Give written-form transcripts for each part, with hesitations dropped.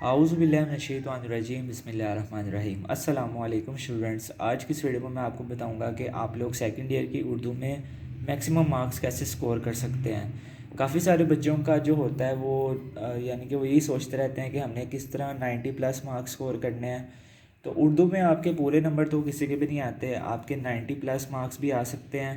आऊज़ुबिल्लाहिमिनश्शैतानिर्रजीम बिस्मिल्लाहिर्रहमानिर्रहीम। अस्सलामुअलैकुम स्टूडेंट्स, आज की इस वीडियो में मैं आपको बताऊंगा कि आप लोग सेकंड ईयर की उर्दू में मैक्सिमम मार्क्स कैसे स्कोर कर सकते हैं। काफ़ी सारे बच्चों का जो होता है वो यानी कि वो यही सोचते रहते हैं कि हमने किस तरह 90 प्लस मार्क्स स्कोर करने हैं। तो उर्दू में आपके पूरे नंबर तो किसी के भी नहीं आते, आपके 90 प्लस मार्क्स भी आ सकते हैं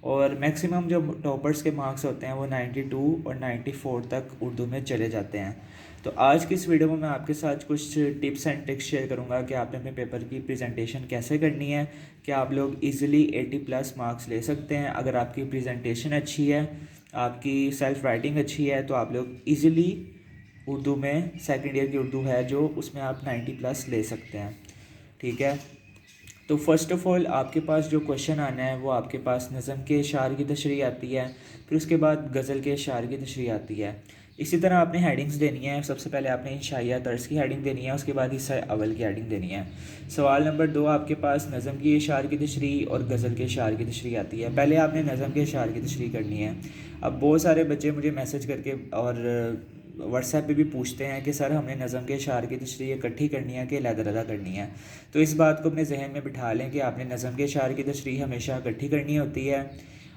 और मैक्सिमम जो टॉपर्स के मार्क्स होते हैं वो 92 और 94 तक उर्दू में चले जाते हैं। तो आज की इस वीडियो में मैं आपके साथ कुछ टिप्स एंड ट्रिक्स शेयर करूंगा कि आपने अपने पेपर की प्रेजेंटेशन कैसे करनी है कि आप लोग इजीली 80 प्लस मार्क्स ले सकते हैं। अगर आपकी प्रेजेंटेशन अच्छी है, आपकी सेल्फ राइटिंग अच्छी है, तो आप लोग इजीली उर्दू में सेकंड ईयर की उर्दू है जो उसमें आप 90 प्लस ले सकते हैं। ठीक है, तो फर्स्ट ऑफ़ ऑल आपके पास जो क्वेश्चन आना है वो आपके पास नज़म के अशार की तशरीह आती है, फिर उसके बाद गज़ल के अशार की तशरीह आती है। इसी तरह आपने हेडिंग्स देनी है। सबसे पहले आपने इंशाइया तर्ज की हेडिंग देनी है, उसके बाद हिस्सा अव्वल की हेडिंग देनी है। सवाल नंबर 2 आपके पास नज़म की अशार की तशरीह और गज़ल के अशार की तशरीह आती है। पहले आपने नज़म के अशार की तशरीह करनी है। अब बहुत सारे बच्चे मुझे मैसेज करके और व्हाट्सएप पे भी पूछते हैं कि सर हमने नज़म के अशार की तशरीह इकट्ठी करनी है कि अलग-अलग करनी है। तो इस बात को अपने जहन में बिठा लें कि आपने नज़म के अशार की तशरीह हमेशा इकट्ठी करनी होती है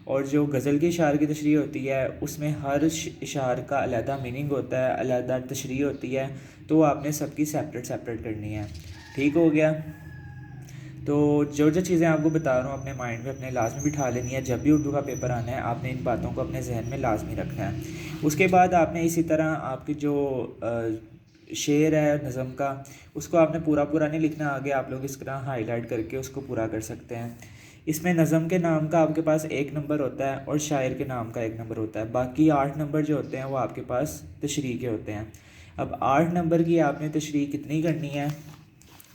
और जो गज़ल की अशार की तशरीह होती है उसमें हर इशार का अलहदा मीनिंग होता है, अलहदा तशरीह होती है, तो आपने सबकी सेपरेट करनी है। ठीक हो गया। तो जो जो चीज़ें आपको बता रहा हूँ अपने माइंड में अपने लाजमी बिठा लेनी है। जब भी उर्दू का पेपर आना है आपने इन बातों को अपने जहन में लाजमी रखना है। उसके बाद आपने इसी तरह आपकी जो शेर है नज़म का, उसको आपने पूरा पूरा नहीं लिखना, आगे आप लोग इस तरह हाईलाइट करके उसको पूरा कर सकते हैं। इसमें नज़म के नाम का आपके पास 1 नंबर होता है और शायर के नाम का 1 नंबर होता है। बाकी 8 नंबर जो होते हैं वो आपके पास तशरीह के होते हैं। अब 8 नंबर की आपने तशरीह कितनी करनी है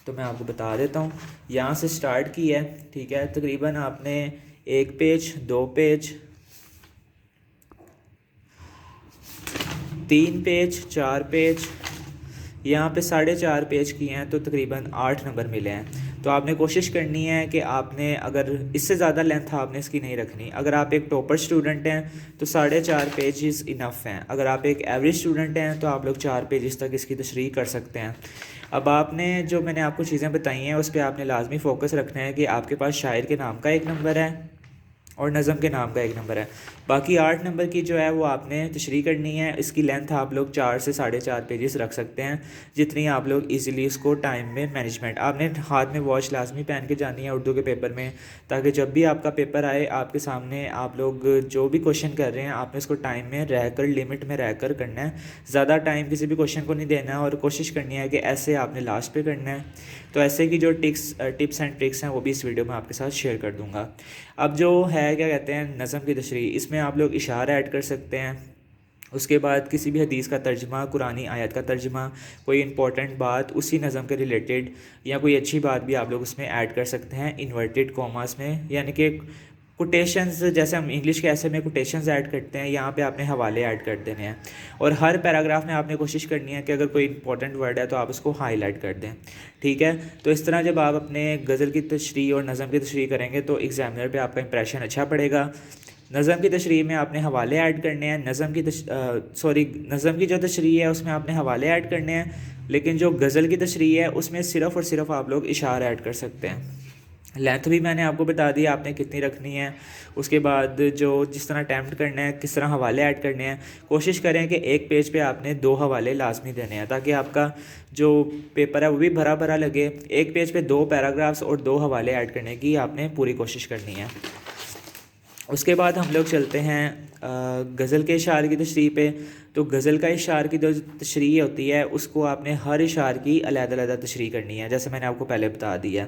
तो मैं आपको बता देता हूँ। यहाँ से स्टार्ट की है, ठीक है। तकरीबन आपने 1 पेज, 2 पेज, 3 पेज, 4 पेज, यहाँ पे 4.5 पेज किए हैं, तो तकरीबन 8 नंबर मिले हैं। तो आपने कोशिश करनी है कि आपने अगर इससे ज़्यादा लेंथ आपने इसकी नहीं रखनी। अगर आप एक टॉपर स्टूडेंट हैं तो 4.5 पेजेस इनफ हैं। अगर आप एक एवरेज स्टूडेंट हैं तो आप लोग 4 पेजेस तक इसकी तशरीह कर सकते हैं। अब आपने जो मैंने आपको चीज़ें बताई हैं उस पर आपने लाजमी फ़ोकस रखना है कि आपके पास शायर के नाम का 1 नंबर है और नज़म के नाम का 1 नंबर है। बाकी 8 नंबर की जो है वो आपने तशरीह करनी है। इसकी लेंथ आप लोग 4 से 4.5 पेजेस रख सकते हैं, जितनी आप लोग इजीली इसको टाइम में मैनेजमेंट। आपने हाथ में वॉच लाजमी पहन के जानी है उर्दू के पेपर में, ताकि जब भी आपका पेपर आए आपके सामने आप लोग जो भी क्वेश्चन कर रहे हैं आपने उसको टाइम में रहकर, लिमिट में रहकर करना है। ज़्यादा टाइम किसी भी क्वेश्चन को नहीं देना है और कोशिश करनी है कि ऐसे आपने लास्ट पे करना है। तो ऐसे की जो टिप्स एंड ट्रिक्स हैं वो भी इस वीडियो में आपके साथ शेयर कर दूँगा। अब जो है क्या कहते हैं नज़म की तशरीह, इसमें आप लोग इशारा ऐड कर सकते हैं। उसके बाद किसी भी हदीस का तर्जमा, कुरानी आयत का तर्जमा, कोई इंपॉर्टेंट बात उसी नज़म के रिलेटेड या कोई अच्छी बात भी आप लोग उसमें ऐड कर सकते हैं इन्वर्टेड कॉमास में, यानी कि कोटेशंस। जैसे हम इंग्लिश के ऐसे में कोटेशंस ऐड करते हैं, यहाँ पे आपने हवाले ऐड कर देने हैं। और हर पैराग्राफ में आपने कोशिश करनी है कि अगर कोई इंपॉर्टेंट वर्ड है तो आप उसको हाईलाइट कर दें। ठीक है, तो इस तरह जब आप अपने गज़ल की तशरीह और नज़म की तशरीह करेंगे तो एग्जामिनर पे आपका इंप्रेशन अच्छा पड़ेगा। नज़म की तशरीह में आपने हवाले ऐड करने हैं। नज़म की जो तशरीह है उसमें आपने हवाले ऐड करने हैं, लेकिन जो गज़ल की तशरीह है उसमें सिर्फ़ और सिर्फ आप लोग इशारा ऐड कर सकते हैं। लेंथ भी मैंने आपको बता दी आपने कितनी रखनी है। उसके बाद जो जिस तरह अटैम्प्ट करना है, किस तरह हवाले ऐड करने हैं, कोशिश करें कि एक पेज पे आपने 2 हवाले लाजमी देने हैं, ताकि आपका जो पेपर है वो भी भरा भरा लगे। एक पेज पे 2 पैराग्राफ्स और 2 हवाले ऐड करने की आपने पूरी कोशिश करनी है। उसके बाद हम लोग चलते हैं गज़ल के इशार की तशरीह पे। तो गज़ल का इशार की जो तशरीह होती है उसको आपने हर इशार की अलग-अलग तशरीह करनी है, जैसे मैंने आपको पहले बता दिया।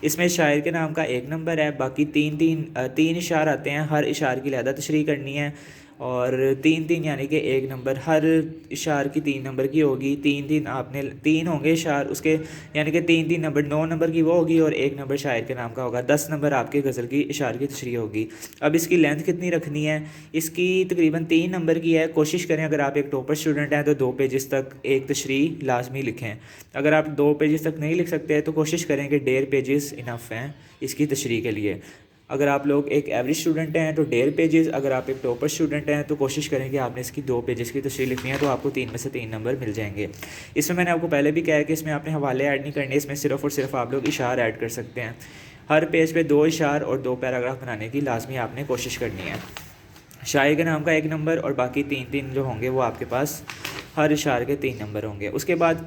इसमें शायर के नाम का 1 नंबर है, बाकी तीन इशार आते हैं, हर इशार की अलग तशरीह करनी है। और 3 यानी कि 1 नंबर हर इशार की 3 नंबर की होगी। 3 आपने 3 होंगे इशार उसके, यानी कि 3 नंबर 9 नंबर की वो होगी और 1 नंबर शायर के नाम का होगा। 10 नंबर आपके गज़ल की इशार की तशरीह होगी। अब इसकी लेंथ कितनी रखनी है, इसकी तकरीबन 3 नंबर की है। कोशिश करें अगर आप एक टॉपर स्टूडेंट हैं तो 2 पेजेस तक एक तशरीह लाजमी लिखें। अगर आप 2 पेजेस तक नहीं लिख सकते तो कोशिश करें कि 1.5 पेजेस इनफ हैं इसकी तशरीह के लिए। अगर आप लोग एक एवरेज स्टूडेंट हैं तो 1.5 पेजेस, अगर आप एक टॉपर स्टूडेंट हैं तो कोशिश करें कि आपने इसकी 2 पेजेस की तशरीह लिखनी है, तो आपको 3 में से 3 नंबर मिल जाएंगे। इसमें मैंने आपको पहले भी कहा है कि इसमें आपने हवाले ऐड नहीं करने, इसमें सिर्फ और सिर्फ आप लोग इशार ऐड कर सकते हैं। हर पेज पे 2 इशार और 2 पैराग्राफ बनाने की लाजमी आपने कोशिश करनी है। शायर के नाम का 1 नंबर और बाकी 3 जो होंगे वो आपके पास हर इशारे के 3 नंबर होंगे। उसके बाद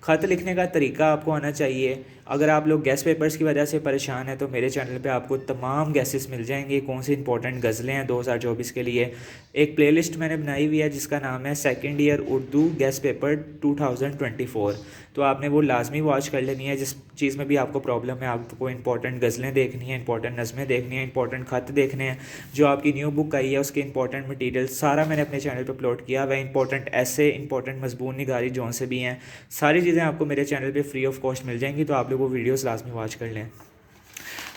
ख़त लिखने का तरीका आपको आना चाहिए। अगर आप लोग गेस्ट पेपर्स की वजह से परेशान हैं तो मेरे चैनल पे आपको तमाम गेसेस मिल जाएंगे, कौन सी इंपॉर्टेंट गज़लें हैं 2024 के लिए। एक प्लेलिस्ट मैंने बनाई हुई है जिसका नाम है second year Urdu guest paper 2024, तो आपने वो लाजमी वॉच कर लेनी है। जिस चीज़ में भी आपको प्रॉब्लम है, आपको इंपॉर्टेंट गज़लें देखनी है, इंपॉर्टेंट नज़में देखनी है, इंपॉर्टेंट ख़त देखने हैं, जो आपकी न्यू बुक आई है उसके इंपॉर्टेंट मटीरियल सारा मैंने अपने चैनल पर अपलोड किया हुआ है। इंपॉर्टेंट ऐसे, इंपॉर्टेंट मजबून निगारी जौन से भी हैं, सारी चीज़ें आपको मेरे चैनल पर फ्री ऑफ कॉस्ट मिल जाएंगी, तो आप लोग वो वीडियोज़ लाजमी वॉच कर लें।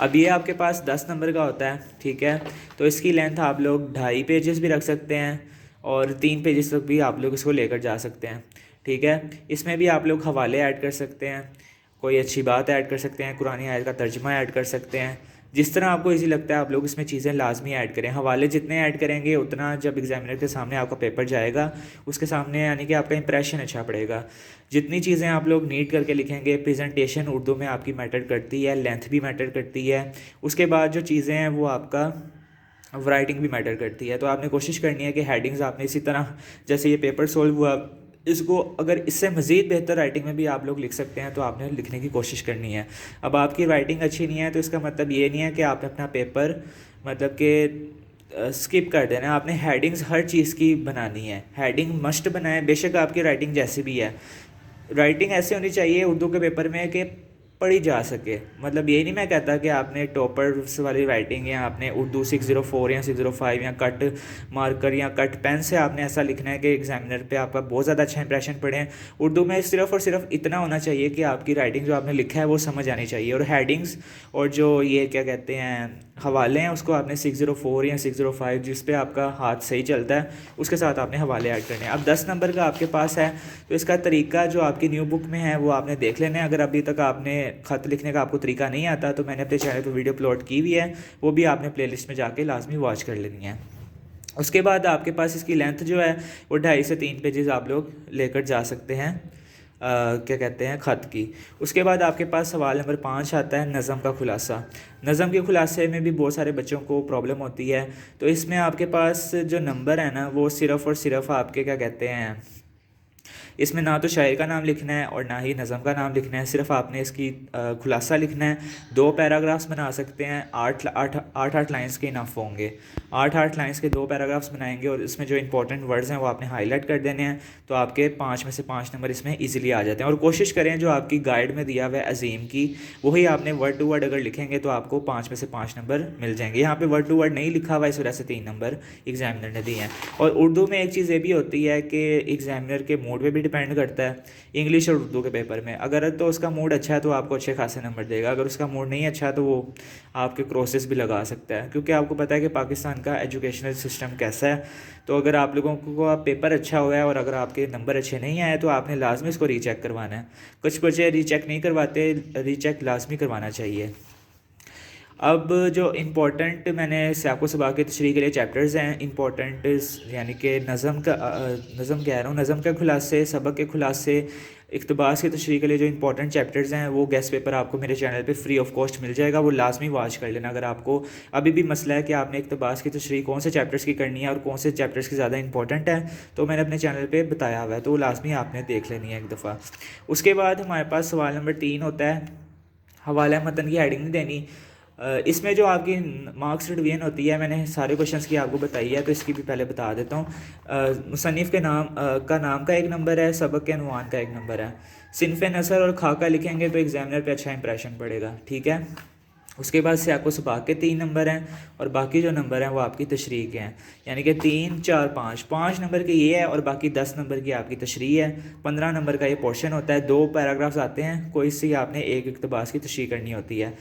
अब ये आपके पास 10 नंबर का होता है, ठीक है, तो इसकी लेंथ आप लोग 2.5 पेजेस भी रख सकते हैं और 3 पेजेस तक भी आप लोग इसको लेकर जा सकते हैं, ठीक है। इसमें भी आप लोग हवाले ऐड कर सकते हैं, कोई अच्छी बात ऐड कर सकते हैं, कुरानी आयत का तर्जुमा ऐड कर सकते हैं, जिस तरह आपको इजी लगता है आप लोग इसमें चीज़ें लाजमी ऐड करें। हवाले जितने ऐड करेंगे उतना जब एग्जामिनर के सामने आपका पेपर जाएगा उसके सामने यानी कि आपका इंप्रेशन अच्छा पड़ेगा। जितनी चीज़ें आप लोग नीट करके लिखेंगे, प्रेजेंटेशन उर्दू में आपकी मैटर करती है, लेंथ भी मैटर करती है, उसके बाद जो चीज़ें हैं वो आपका राइटिंग भी मैटर करती है। तो आपने कोशिश करनी है कि हेडिंग्स आपने इसी तरह, जैसे ये पेपर सोल्व हुआ, इसको अगर इससे मज़ीद बेहतर राइटिंग में भी आप लोग लिख सकते हैं तो आपने लिखने की कोशिश करनी है। अब आपकी राइटिंग अच्छी नहीं है तो इसका मतलब ये नहीं है कि आपने अपना पेपर मतलब कि स्किप कर देना है। आपने हेडिंग्स हर चीज़ की बनानी है, हेडिंग मस्ट बनाए, बेशक आपकी राइटिंग जैसी भी है। राइटिंग ऐसे होनी चाहिए उर्दू के पेपर में कि पढ़ी जा सके। मतलब ये नहीं मैं कहता कि आपने टॉपर्स वाली राइटिंग या आपने उर्दू 604 या 605 या कट मार्कर या कट पेन से आपने ऐसा लिखना है कि एग्जामिनर पे आपका बहुत ज़्यादा अच्छा इंप्रेशन पड़े। उर्दू में सिर्फ़ और सिर्फ इतना होना चाहिए कि आपकी राइटिंग जो आपने लिखा है वो समझ आनी चाहिए, और हेडिंग्स और जो ये क्या कहते हैं हवाले हैं उसको आपने 604 या 605 जिस पे आपका हाथ सही चलता है उसके साथ आपने हवाले ऐड करने हैं। अब 10 नंबर का आपके पास है तो इसका तरीका जो आपकी न्यू बुक में है वो आपने देख लेना है। अगर अभी तक आपने ख़त लिखने का आपको तरीका नहीं आता तो मैंने अपने चैनल पर वीडियो अपलोड की हुई है, वो भी आपने प्लेलिस्ट में जाके लाजमी वॉच कर लेनी है। उसके बाद आपके पास इसकी लेंथ जो है वो 2.5 से 3 पेजेस आप लोग लेकर जा सकते हैं क्या कहते हैं ख़त की। उसके बाद आपके पास सवाल नंबर 5 आता है नज़म का खुलासा। नज़म के खुलासे में भी बहुत सारे बच्चों को प्रॉब्लम होती है, तो इसमें आपके पास जो नंबर है ना वो सिर्फ़ और सिर्फ आपके क्या कहते हैं, इसमें ना तो शायर का नाम लिखना है और ना ही नज़म का नाम लिखना है, सिर्फ आपने इसकी खुलासा लिखना है। 2 पैराग्राफ्स बना सकते हैं, 8 लाइंस के इनफ होंगे। 8 लाइंस के 2 पैराग्राफ्स बनाएंगे और इसमें जो इंपॉर्टेंट वर्ड्स हैं वो आपने हाईलाइट कर देने हैं, तो आपके 5 में से 5 नंबर इसमें ईजिली आ जाते हैं। और कोशिश करें जो आपकी गाइड में दिया हुआ है अजीम की वही आपने वर्ड टू वर्ड अगर लिखेंगे तो आपको 5 में से 5 नंबर मिल जाएंगे। यहाँ पे वर्ड टू वर्ड नहीं लिखा हुआ इस वजह से 3 नंबर एग्जामिनर ने दिए हैं। और उर्दू में एक चीज़ ये भी होती है कि एग्जामिनर के मूड पे भी डिपेंड करता है। इंग्लिश और उर्दू के पेपर में अगर तो उसका मूड अच्छा है तो आपको अच्छे खासे नंबर देगा, अगर उसका मूड नहीं अच्छा तो वो आपके क्रॉसेस भी लगा सकता है, क्योंकि आपको पता है कि पाकिस्तान का एजुकेशनल सिस्टम कैसा है। तो अगर आप लोगों को पेपर अच्छा हुआ है और अगर आपके नंबर अच्छे नहीं आए तो आपने लाजमी इसको रीचेक करवाना है। कुछ बच्चे रीचेक नहीं करवाते, रीचेक लाजमी करवाना चाहिए। अब जो इम्पोर्टेंट मैंने सियाक़ो सबा के तशरीह के लिए चैप्टर्स हैं इम्पोर्टेंट, यानी कि नज़म कह रहा हूँ, नज़म के खुलासे, सबक के खुलासे, इक़्तिबास की तशरीह के लिए जो इंपॉर्टेंट चैप्टर्स हैं वो गेस्ट पेपर आपको मेरे चैनल पे फ्री ऑफ कॉस्ट मिल जाएगा, वो लाजमी वॉच कर लेना। अगर आपको अभी भी मसला है कि आपने इक़्तिबास की तशरीह कौन से चैप्टर्स की करनी है और कौन से चैप्टर्स की ज़्यादा इंपॉर्टेंट है तो मैंने अपने चैनल पर बताया हुआ है, तो वो लाजमी आपने देख लेनी है एक दफ़ा। उसके बाद हमारे पास सवाल नंबर 3 होता है हवाला मतन की हेडिंग नहीं देनी। इसमें जो आपकी मार्क्स रिवीजन होती है, मैंने सारे क्वेश्चंस की आपको बताई है तो इसकी भी पहले बता देता हूँ। मुसन्निफ़ के नाम का 1 नंबर है, सबक के अनवान का 1 नंबर है। सिनफ़े नसर और खाका लिखेंगे तो एग्जामिनर पे अच्छा इंप्रेशन पड़ेगा, ठीक है। उसके बाद सियाक़ो सबाक़ के 3 नंबर हैं और बाकी जो नंबर हैं वो आपकी तशरीह के हैं, यानी कि 3, 4, 5 नंबर के ये है और बाकी 10 नंबर की आपकी तशरीह है। 15 नंबर का ये पोर्शन होता है, 2 पैराग्राफ्स आते हैं, कोई सी आपने एक इक़्तिबास की तशरीह करनी होती है।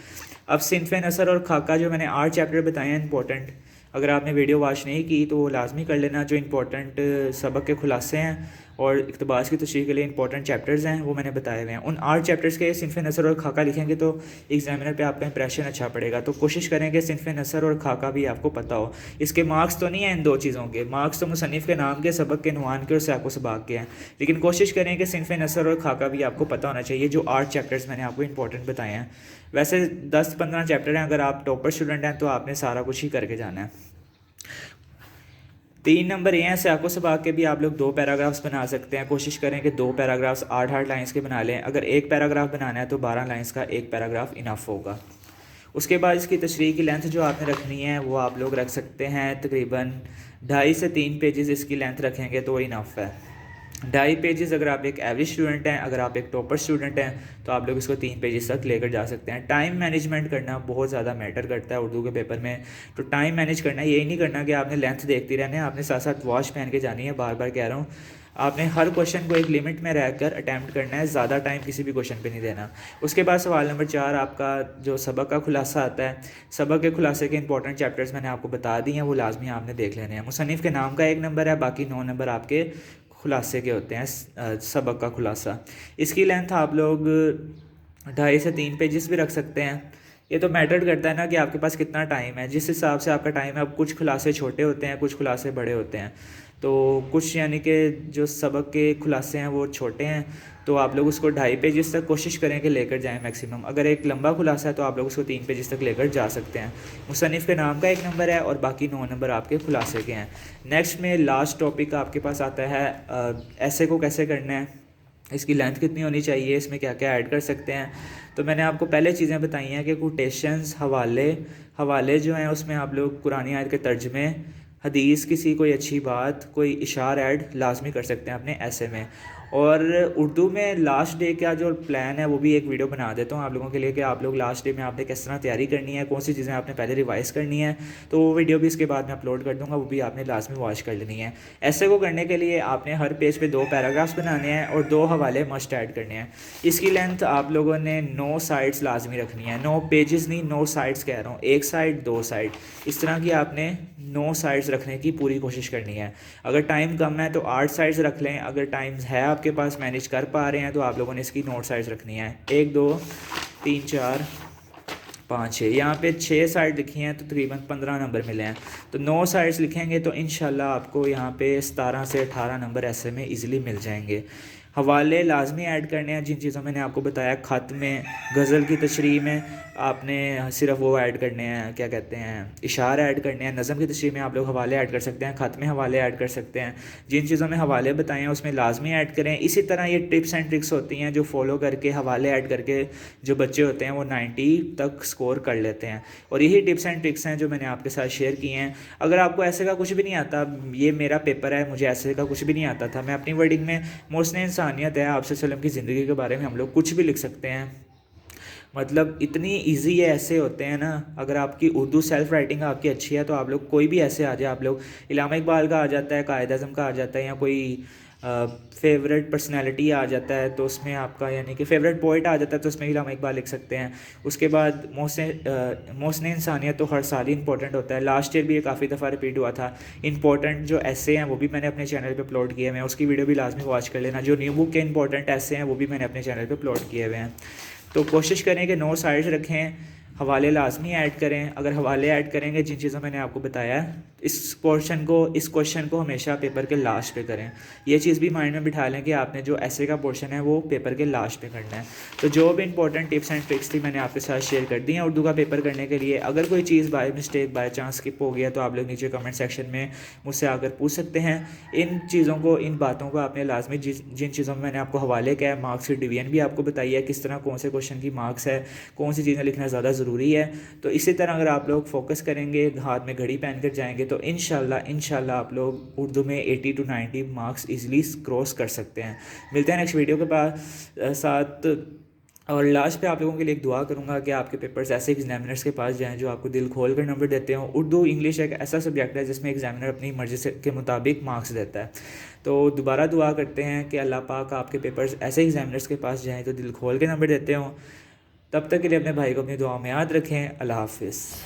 अब सिनफ़े नसर और खाका जो मैंने 8 चैप्टर बताए हैं इंपॉर्टेंट, अगर आपने वीडियो वॉच नहीं की तो वो लाजमी कर लेना। जो इंपॉर्टेंट सबक के खुलासे हैं और इक़्तिबास की तशरीह के लिए इंपॉर्टेंट चैप्टर्स हैं वो मैंने बताए हुए हैं। उन 8 चैप्टर्स के सिनफ़ नसर और खाका लिखेंगे तो एग्जामिनर पे आपका इंप्रेशन अच्छा पड़ेगा। तो कोशिश करें कि सिनफ़ नसर और खाका भी आपको पता हो। इसके मार्क्स तो नहीं हैं इन 2 चीज़ों के, मार्क्स तो मुसन्निफ़ के नाम के, सबक के, नुआन के और सियाक़ो सबाक़ के हैं, लेकिन कोशिश करें कि सिनफ़ नसर और खाका भी आपको पता होना चाहिए, जो 8 चैप्टर्स मैंने आपको इंपॉर्टेंट बताए हैं। वैसे 10-15 चैप्टर हैं, अगर आप टॉपर स्टूडेंट हैं तो आपने सारा कुछ ही करके जाना है। 3 नंबर ये हैं, सियाक़ो सबाक़ के भी आप लोग 2 पैराग्राफ्स बना सकते हैं। कोशिश करें कि 2 पैराग्राफ्स 8-8 लाइन्स के बना लें। अगर 1 पैराग्राफ बनाना है तो 12 लाइन्स का 1 पैराग्राफ इनफ होगा। उसके बाद इसकी तशरीह की लेंथ जो आपने रखनी है वो आप लोग रख सकते हैं तकरीबन 2.5 से 3 पेजेस इसकी लेंथ रखेंगे तो इनफ है। 2.5 पेजेस अगर आप एक एवरेज स्टूडेंट हैं, अगर आप एक टॉपर स्टूडेंट हैं तो आप लोग इसको 3 पेजेस तक लेकर जा सकते हैं। टाइम मैनेजमेंट करना बहुत ज़्यादा मैटर करता है उर्दू के पेपर में। तो टाइम मैनेज करना, यही नहीं करना कि आपने लेंथ देखती रहना है, आपने साथ साथ वॉच पहन के जानी है। बार बार कह रहा हूँ, आपने हर क्वेश्चन को एक लिमिट में रहकर अटैम्प्ट करना है, ज़्यादा टाइम किसी भी क्वेश्चन पे नहीं देना। उसके बाद सवाल नंबर 4 आपका जो सबक का खुलासा आता है, सबक के खुलासे के इंपॉर्टेंट चैप्टर्स मैंने आपको बता दिए हैं, वो लाजमी आपने देख लेने हैं। मुसन्निफ़ के नाम का 1 नंबर है, बाकी 9 नंबर आपके खुलासे के होते हैं, सबक का खुलासा। इसकी लेंथ आप लोग 2.5 से 3 पेजेस भी रख सकते हैं। ये तो मैटर करता है ना कि आपके पास कितना टाइम है, जिस हिसाब से आपका टाइम है। अब कुछ खुलासे छोटे होते हैं, कुछ खुलासे बड़े होते हैं, तो कुछ यानी कि जो सबक के खुलासे हैं वो छोटे हैं, तो आप लोग उसको 2.5 पेजेस तक कोशिश करें कि लेकर जाएं मैक्सिमम। अगर एक लंबा खुलासा है तो आप लोग उसको 3 पेजेस तक लेकर जा सकते हैं। मुसन्निफ़ के नाम का 1 नंबर है और बाकी 9 नंबर आपके खुलासे के हैं। नेक्स्ट में लास्ट टॉपिक आपके पास आता है ऐसे को कैसे करना है, इसकी लेंथ कितनी होनी चाहिए, इसमें क्या क्या ऐड कर सकते हैं। तो मैंने आपको पहले चीज़ें बताई हैं कि कोटेशंस, हवाले जो हैं उसमें आप लोग कुरानी आयत के तर्जमे, हदीस, किसी कोई अच्छी बात, कोई इशार ऐड लाजमी कर सकते हैं अपने ऐसे में। और उर्दू में लास्ट डे का जो प्लान है वो भी एक वीडियो बना देता हूँ आप लोगों के लिए कि आप लोग लास्ट डे में आपने किस तरह तैयारी करनी है, कौन सी चीज़ें आपने पहले रिवाइज़ करनी है। तो वो वीडियो भी इसके बाद मैं अपलोड कर दूँगा, वो भी आपने लाजमी वॉच कर लेनी है। ऐसे को करने के लिए आपने हर पेज पे 2 पैराग्राफ्स बनाने हैं और 2 हवाले मस्ट ऐड करने हैं। इसकी लेंथ आप लोगों ने 9 साइड्स लाजमी रखनी है, 9 पेजेस नहीं, 9 साइड्स कह रहा हूँ, 1 साइड 2 साइड, इस तरह की आपने 9 साइड्स रखने की पूरी कोशिश करनी है। अगर टाइम कम है तो 8 साइड्स रख लें, अगर टाइम है आपके पास, मैनेज कर पा रहे हैं, तो आप लोगों ने इसकी नोट साइड्स रखनी है 1 2 3 4 5 6। यहाँ पे 6 साइड लिखी हैं तो तकरीबन 15 नंबर मिले हैं। तो 9 साइड्स लिखेंगे तो इंशाल्लाह आपको यहाँ पे 17 से 18 नंबर ऐसे में इजीली मिल जाएंगे। हवाले लाजमी ऐड करने हैं, जिन चीज़ों मैंने आपको बताया। ख़त में, गज़ल की तशरीह में आपने सिर्फ वो ऐड करने हैं, क्या कहते हैं, इशारे ऐड करने हैं। नज़म की तशरीह में आप लोग हवाले ऐड कर सकते हैं, ख़त में हवाले ऐड कर सकते हैं। जिन चीज़ों में हवाले बताए हैं उसमें लाजमी ऐड करें। इसी तरह ये टिप्स एंड ट्रिक्स होती हैं जो फॉलो करके, हवाले ऐड करके जो बच्चे होते हैं वो 90 तक स्कोर कर लेते हैं। और यही टिप्स एंड ट्रिक्स हैं जो मैंने आपके साथ शेयर किए हैं। अगर आपको ऐसे का कुछ भी नहीं आता, ये मेरा पेपर है, मुझे ऐसे का कुछ भी नहीं आता था, मैं अपनी वर्डिंग में मोहसिन इंसानियत है, आपसे सल्लम की ज़िंदगी के बारे में हम लोग कुछ भी लिख सकते हैं। मतलब इतनी इजी ये ऐसे होते हैं ना। अगर आपकी उर्दू सेल्फ राइटिंग आपकी अच्छी है तो आप लोग कोई भी ऐसे आ जाए, आप लोग इल्हामा इकबाल का आ जाता है, कायद आज़म का आ जाता है, या कोई फेवरेट पर्सनालिटी आ जाता है तो उसमें आपका यानी कि फेवरेट पोइट आ जाता है तो उसमें इल्हामा इकबाल लिख सकते हैं। उसके बाद मोहसिन इंसानियत तो हर साल ही इंपॉर्टेंट होता है, लास्ट ईयर भी ये काफ़ी दफ़ा रिपीट हुआ था। इंपॉर्टेंट जो ऐसे हैं वो भी मैंने अपने चैनल पे अपलोड किए हुए हैं, उसकी वीडियो भी लाजमी वॉच कर लेना। जो न्यू बुक के इंपॉर्टेंट ऐसे हैं वो भी मैंने अपने चैनल पर अपलोड किए हुए हैं। तो कोशिश करें कि 9 साइड्स रखें, हवाले लाजमी ऐड करें। अगर हवाले ऐड करेंगे जिन चीज़ों मैंने आपको बताया है, इस क्वेश्चन को हमेशा पेपर के लास्ट पे करें। ये चीज़ भी माइंड में बिठा लें कि आपने जो ऐसे का पोर्शन है वो पेपर के लास्ट पे करना है। तो जो भी इंपॉर्टेंट टिप्स एंड ट्रिक्स थी मैंने आपके साथ शेयर कर दी हैं उर्दू का पेपर करने के लिए। अगर कोई चीज़ by mistake, by chance skip हो गया तो आप लोग नीचे कमेंट सेक्शन में मुझसे आकर पूछ सकते हैं। इन चीज़ों को, इन बातों को आपने लाजमी, जिन चीज़ों में मैंने आपको हवाले किया है, मार्क्स की डिवीजन भी आपको बताई है, किस तरह कौन से क्वेश्चन की मार्क्स है, कौन सी चीज़ें लिखना ज़्यादा ज़रूरी है। तो इसी तरह अगर आप लोग फोकस करेंगे, हाथ में घड़ी पहन कर जाएंगे तो इंशाल्लाह आप लोग उर्दू में 80 to 90 मार्क्स इजीली क्रॉस कर सकते हैं। मिलते हैं नेक्स्ट वीडियो के साथ। और लास्ट पे आप लोगों के लिए एक दुआ करूंगा कि आपके पेपर्स ऐसे एग्जामिनर्स के पास जाएं जो आपको दिल खोल कर नंबर देते हों। उर्दू इंग्लिश एक ऐसा सब्जेक्ट है जिसमें एग्जामिनर अपनी मर्ज़ी के मुताबिक मार्क्स देता है। तो दोबारा दुआ करते हैं कि अल्लाह पाक आपके पेपर्स ऐसे एग्जामिनर्स के पास जाएँ तो दिल खोल के नंबर देते हों। तब तक के लिए अपने भाई को अपनी दुआ में याद रखें। अल्लाह हाफ़िज़।